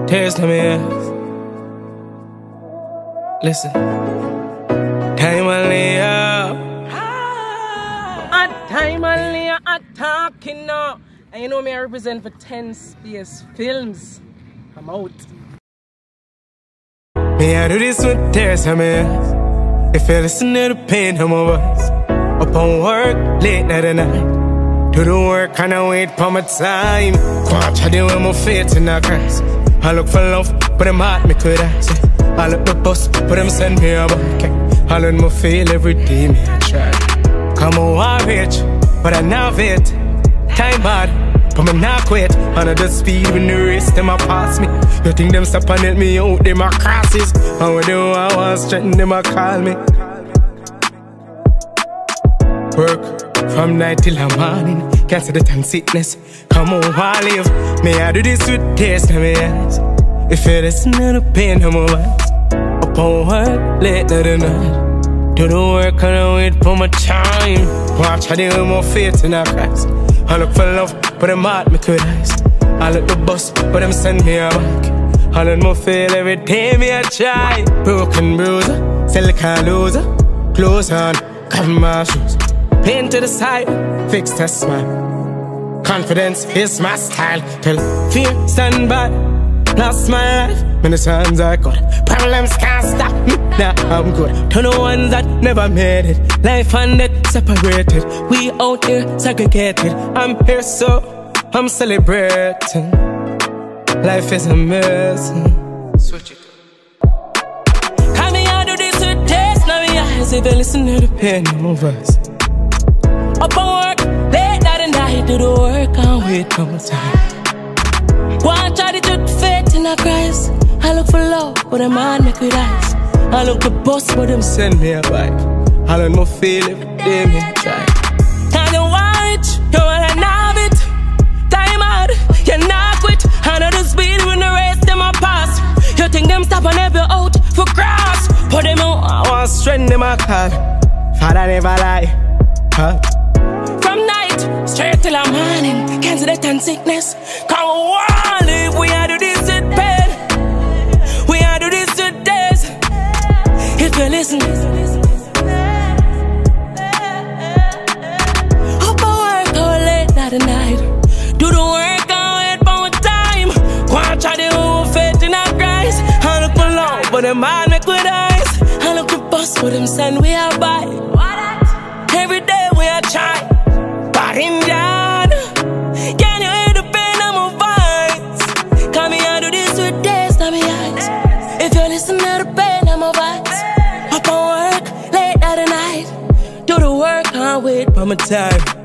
Tears in my eyes. Listen. Time on Liyah. Time on Liyah, I'm talking now. And you know me, I represent for 10 Space Films. I'm out. Me, I do this with tears in my eyes. If you listen to the pain of my voice. Up on work, late night and night. Do the work and I wait for my time. Watch how they wear my faith in the grass. I look for love, but them heart me could ask. I look the bus, but them send me a back. I learn my feel every day, me I try. Come on, I reach, but I now wait. Time bad, but me not quit. Under the speed when the race, them a pass me. You think them stop and help me out, them a crosses. And when they want strength, them a call me. Work from night till the morning. Can't see the time sickness. Come on, I live. May I do this with tears in my eyes. If you listen to the pain of my voice. Up on work, late night and night. Do the work and I wait for my time. Watch how they wear my faith in the Christ. I look for love, but them heart me could ice. I look the bus, but them send me a back. I learn my feel every day, me I try. Broken bruiser, silicone loser. Clothes on, cover my shoes. Pain to the side, fix that smile. Confidence is my style. Tell fear, stand by. Lost my life, many times I got problems can't stop me, now I'm good. To the ones that never made it. Life and death separated. We out here segregated. I'm here so I'm celebrating. Life is amazing. Switch it. Come here, I do this with taste. Now me eyes, if you listen to the pain in my voice. Up on work, late night and night. Do the work and wait for my time. Watch how they do faith in a Christ. I look for love, but them man make with eyes. I look the bus, but them send me a bike. I learn my feel every day, me try. And you want it, you wanna have it. Time hard, you not quit. I know the speed when the race them a pass. You think them stop and every out for cross. Put them out, I want strength them a call. Father never lie, huh? From night, straight till the morning. Can't see the tan sickness. Come on, live. We are do this with pain. We are do this with days. If you listen. Up and work all late night and night. Do the work and wait for my time. Watch how they hold faith in our Christ. I look for love, but them man make with eyes. I look the bus, but them send we are by. Every day we are trying. Indian, can you hear the pain of my voice? Come here and do this with days, not me eyes. If you listen to the pain of my voice. Up on work, late at the night. Do the work, can't wait for my time.